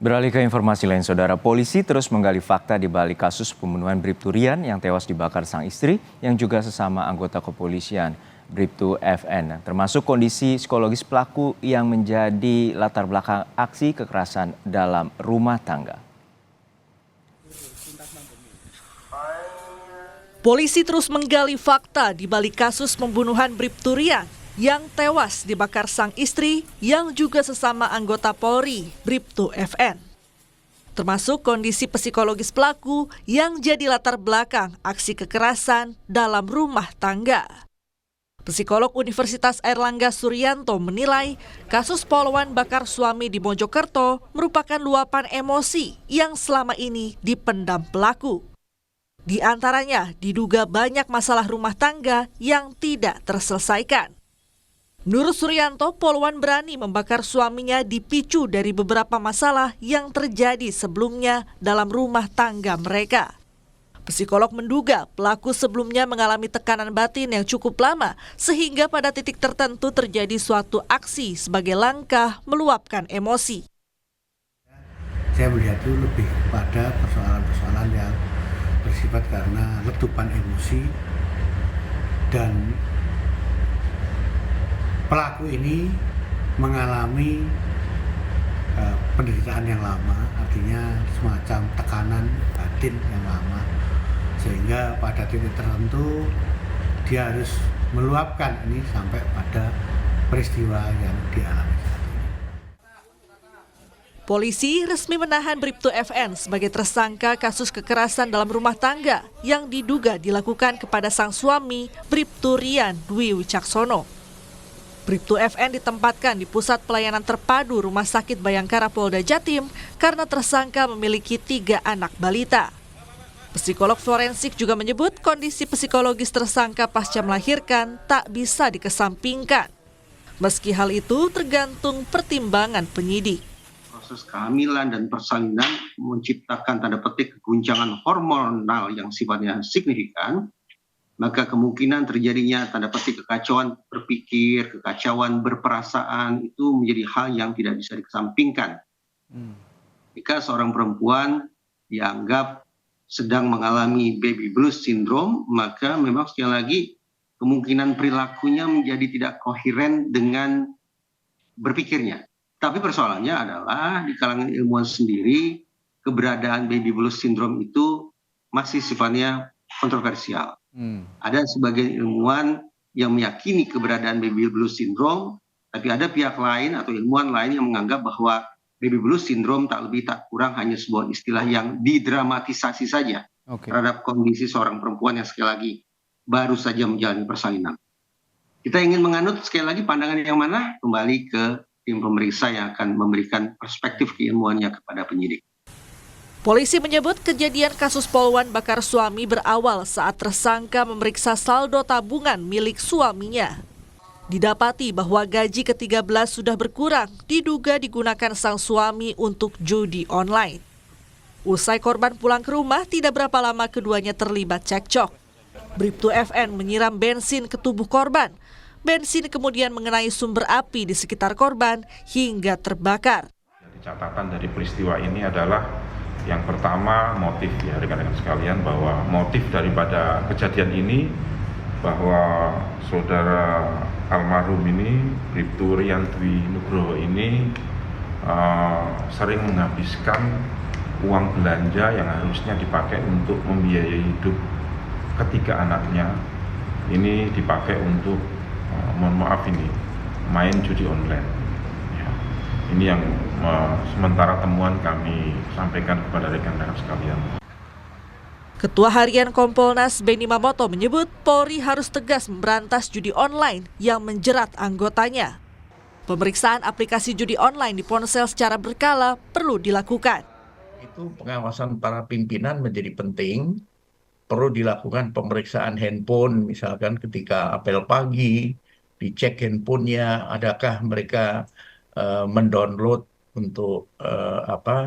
Beralih ke informasi lain, saudara, polisi terus menggali fakta di balik kasus pembunuhan Bribtu Rian yang tewas dibakar sang istri yang juga sesama anggota kepolisian, Bribtu FN, termasuk kondisi psikologis pelaku yang menjadi latar belakang aksi kekerasan dalam rumah tangga. Polisi terus menggali fakta di balik kasus pembunuhan Bribtu Rian yang tewas dibakar sang istri yang juga sesama anggota Polri, Bribtu FN. Termasuk kondisi psikologis pelaku yang jadi latar belakang aksi kekerasan dalam rumah tangga. Psikolog Universitas Airlangga Suryanto menilai kasus Poluan bakar suami di Mojokerto merupakan luapan emosi yang selama ini dipendam pelaku. Di antaranya diduga banyak masalah rumah tangga yang tidak terselesaikan. Menurut Suryanto, Poluan berani membakar suaminya dipicu dari beberapa masalah yang terjadi sebelumnya dalam rumah tangga mereka. Psikolog menduga pelaku sebelumnya mengalami tekanan batin yang cukup lama sehingga pada titik tertentu terjadi suatu aksi sebagai langkah meluapkan emosi. Saya melihat itu lebih pada persoalan-persoalan yang bersifat karena letupan emosi dan pelaku ini mengalami penderitaan yang lama, artinya semacam tekanan batin yang lama, sehingga pada titik tertentu dia harus meluapkan ini sampai pada peristiwa yang dialami saat ini. Polisi resmi menahan Bribtu FN sebagai tersangka kasus kekerasan dalam rumah tangga yang diduga dilakukan kepada sang suami Bribtu Rian Dwi Wicaksono. Bribtu FN ditempatkan di Pusat Pelayanan Terpadu Rumah Sakit Bayangkara Polda Jatim karena tersangka memiliki 3 anak balita. Psikolog forensik juga menyebut kondisi psikologis tersangka pasca melahirkan tak bisa dikesampingkan. Meski hal itu tergantung pertimbangan penyidik. Proses kehamilan dan persalinan menciptakan tanda petik guncangan hormonal yang sifatnya signifikan, maka kemungkinan terjadinya tanda petik kekacauan berpikir, kekacauan berperasaan itu menjadi hal yang tidak bisa dikesampingkan. Jika seorang perempuan dianggap sedang mengalami baby blues syndrome, maka memang sekali lagi kemungkinan perilakunya menjadi tidak koheren dengan berpikirnya. Tapi persoalannya adalah di kalangan ilmuwan sendiri, keberadaan baby blues syndrome itu masih sifatnya kontroversial. Ada sebagian ilmuwan yang meyakini keberadaan baby blues syndrome, tapi ada pihak lain atau ilmuwan lain yang menganggap bahwa baby blues syndrome tak lebih tak kurang hanya sebuah istilah yang didramatisasi saja terhadap kondisi seorang perempuan yang sekali lagi baru saja menjalani persalinan. Kita ingin menganut sekali lagi pandangan yang mana? Kembali ke tim pemeriksa yang akan memberikan perspektif keilmuannya kepada penyidik. Polisi menyebut kejadian kasus Poluan bakar suami berawal saat tersangka memeriksa saldo tabungan milik suaminya. Didapati bahwa gaji ke-13 sudah berkurang, diduga digunakan sang suami untuk judi online. Usai korban pulang ke rumah, tidak berapa lama keduanya terlibat cekcok. Bribtu FN menyiram bensin ke tubuh korban. Bensin kemudian mengenai sumber api di sekitar korban hingga terbakar. Catatan dari peristiwa ini adalah yang pertama motif, ya rekan-rekan sekalian, bahwa motif daripada kejadian ini bahwa saudara almarhum ini, Bribtu Rian Dwi Nugroho ini sering menghabiskan uang belanja yang harusnya dipakai untuk membiayai hidup ketiga anaknya. Ini dipakai untuk, mohon maaf ini, main judi online. Ini yang sementara temuan kami sampaikan kepada rekan-rekan sekalian. Ketua Harian Kompolnas Beni Mamoto menyebut Polri harus tegas memberantas judi online yang menjerat anggotanya. Pemeriksaan aplikasi judi online di ponsel secara berkala perlu dilakukan. Itu pengawasan para pimpinan menjadi penting. Perlu dilakukan pemeriksaan handphone, misalkan ketika apel pagi, dicek handphonenya, adakah mereka mendownload untuk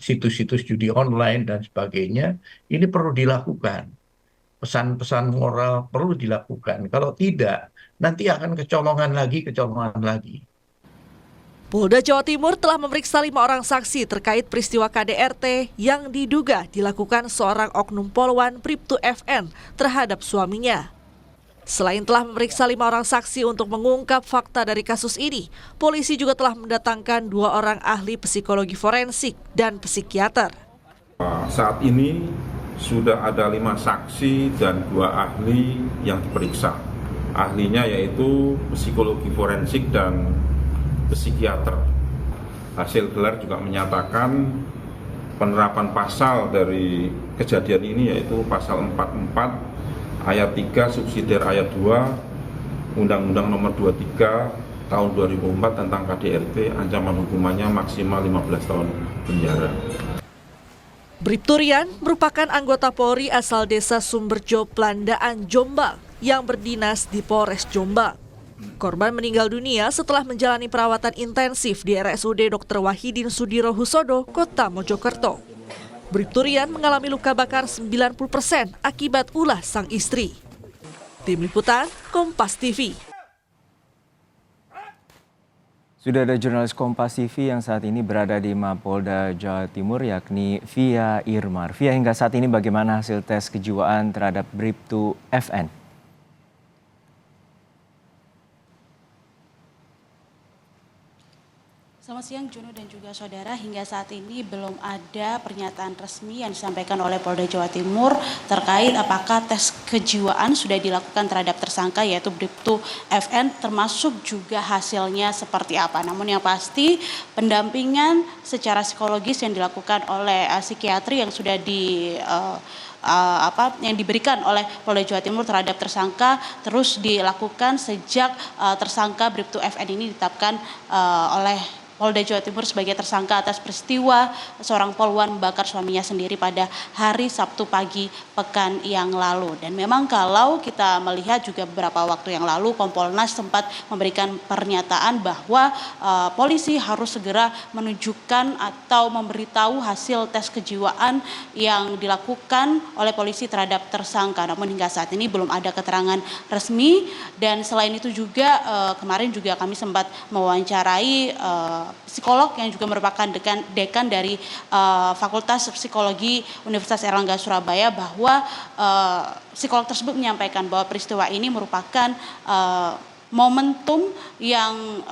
situs-situs judi online dan sebagainya. Ini perlu dilakukan. Pesan-pesan moral perlu dilakukan. Kalau tidak, nanti akan kecolongan lagi. Polda Jawa Timur telah memeriksa 5 orang saksi terkait peristiwa KDRT yang diduga dilakukan seorang oknum poluan Bribtu FN terhadap suaminya. Selain telah memeriksa 5 orang saksi untuk mengungkap fakta dari kasus ini, polisi juga telah mendatangkan 2 orang ahli psikologi forensik dan psikiater. Saat ini sudah ada 5 saksi dan 2 ahli yang diperiksa. Ahlinya yaitu psikologi forensik dan psikiater. Hasil gelar juga menyatakan penerapan pasal dari kejadian ini yaitu pasal 44 ayat 3 subsidiar ayat 2 Undang-Undang Nomor 23 tahun 2004 tentang KDRT, ancaman hukumannya maksimal 15 tahun penjara. Bribtu Rian merupakan anggota Polri asal desa Sumberjo, Plandaan, Jombang yang berdinas di Polres Jombang. Korban meninggal dunia setelah menjalani perawatan intensif di RSUD Dr. Wahidin Sudirohusodo, Kota Mojokerto. Bribtu Rian mengalami luka bakar 90% akibat ulah sang istri. Tim Liputan, Kompas TV. Sudah ada jurnalis Kompas TV yang saat ini berada di Mapolda Jawa Timur, yakni Via Irmar. Via, hingga saat ini bagaimana hasil tes kejiwaan terhadap Bribtu FN? Selamat siang Juno dan juga saudara, hingga saat ini belum ada pernyataan resmi yang disampaikan oleh Polda Jawa Timur terkait apakah tes kejiwaan sudah dilakukan terhadap tersangka yaitu Bribtu FN, termasuk juga hasilnya seperti apa. Namun yang pasti pendampingan secara psikologis yang dilakukan oleh psikiatri yang sudah yang diberikan oleh Polda Jawa Timur terhadap tersangka terus dilakukan sejak tersangka Bribtu FN ini ditetapkan oleh Polda Jawa Timur sebagai tersangka atas peristiwa seorang poluan membakar suaminya sendiri pada hari Sabtu pagi pekan yang lalu. Dan memang kalau kita melihat juga beberapa waktu yang lalu Kompolnas sempat memberikan pernyataan bahwa polisi harus segera menunjukkan atau memberitahu hasil tes kejiwaan yang dilakukan oleh polisi terhadap tersangka. Namun hingga saat ini belum ada keterangan resmi, dan selain itu juga kemarin juga kami sempat mewawancarai psikolog yang juga merupakan dekan dari Fakultas Psikologi Universitas Airlangga Surabaya, bahwa psikolog tersebut menyampaikan bahwa peristiwa ini merupakan momentum yang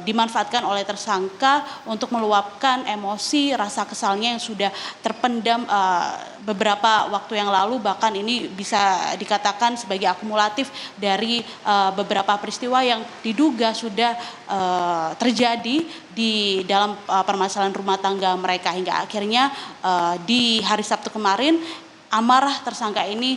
dimanfaatkan oleh tersangka untuk meluapkan emosi rasa kesalnya yang sudah terpendam beberapa waktu yang lalu, bahkan ini bisa dikatakan sebagai akumulatif dari beberapa peristiwa yang diduga sudah terjadi di dalam permasalahan rumah tangga mereka, hingga akhirnya di hari Sabtu kemarin amarah tersangka ini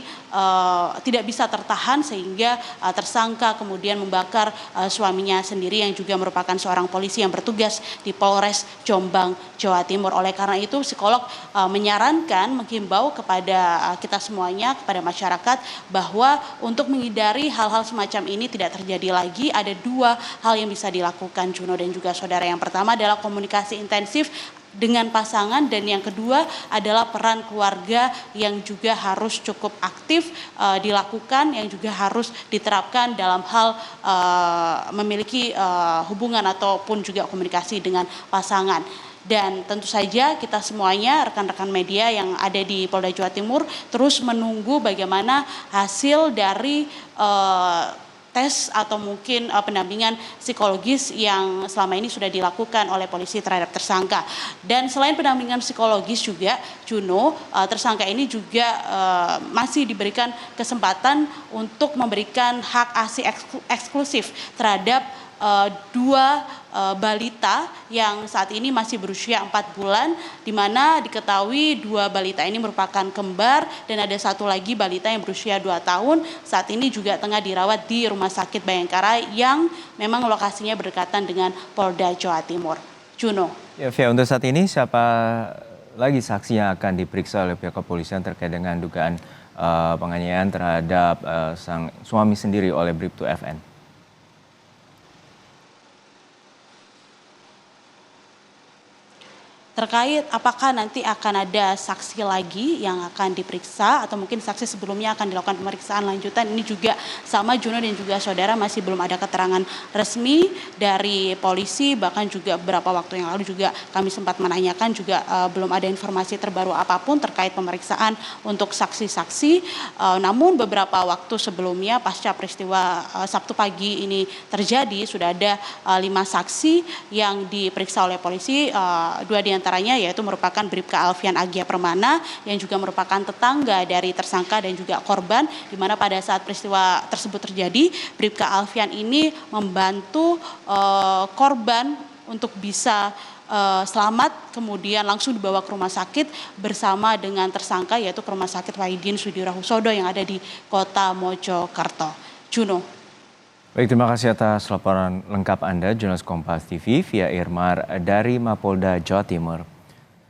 tidak bisa tertahan sehingga tersangka kemudian membakar suaminya sendiri yang juga merupakan seorang polisi yang bertugas di Polres Jombang, Jawa Timur. Oleh karena itu psikolog menyarankan, menghimbau kepada kita semuanya, kepada masyarakat, bahwa untuk menghindari hal-hal semacam ini tidak terjadi lagi, ada 2 hal yang bisa dilakukan Juno dan juga saudara. Yang pertama adalah komunikasi intensif dengan pasangan, dan yang kedua adalah peran keluarga yang juga harus cukup aktif dilakukan, yang juga harus diterapkan dalam hal memiliki hubungan ataupun juga komunikasi dengan pasangan. Dan tentu saja kita semuanya, rekan-rekan media yang ada di Polda Jawa Timur, terus menunggu bagaimana hasil dari tes atau mungkin pendampingan psikologis yang selama ini sudah dilakukan oleh polisi terhadap tersangka. Dan selain pendampingan psikologis juga, Juno, tersangka ini juga masih diberikan kesempatan untuk memberikan hak ASI eksklusif terhadap 2 balita yang saat ini masih berusia 4 bulan, di mana diketahui 2 balita ini merupakan kembar, dan ada 1 lagi balita yang berusia 2 tahun saat ini juga tengah dirawat di Rumah Sakit Bayangkara yang memang lokasinya berdekatan dengan Polda Jawa Timur. Juno. Ya, Via, untuk saat ini siapa lagi saksi yang akan diperiksa oleh pihak kepolisian terkait dengan dugaan penganiayaan terhadap sang suami sendiri oleh Bribtu FN? terkait apakah nanti akan ada saksi lagi yang akan diperiksa atau mungkin saksi sebelumnya akan dilakukan pemeriksaan lanjutan. Ini juga sama Juno dan juga saudara, masih belum ada keterangan resmi dari polisi, bahkan juga beberapa waktu yang lalu juga kami sempat menanyakan juga belum ada informasi terbaru apapun terkait pemeriksaan untuk saksi-saksi. Namun beberapa waktu sebelumnya pasca peristiwa Sabtu pagi ini terjadi sudah ada 5 saksi yang diperiksa oleh polisi. 2 diantaranya yaitu merupakan Bribka Alfian Agia Permana yang juga merupakan tetangga dari tersangka dan juga korban, di mana pada saat peristiwa tersebut terjadi Bribka Alfian ini membantu korban untuk bisa selamat, kemudian langsung dibawa ke rumah sakit bersama dengan tersangka yaitu ke rumah sakit Wahidin Sudirohusodo yang ada di Kota Mojokerto. Juno. Baik, terima kasih atas laporan lengkap Anda, jurnalis Kompas TV via Irmar dari Mapolda Jawa Timur.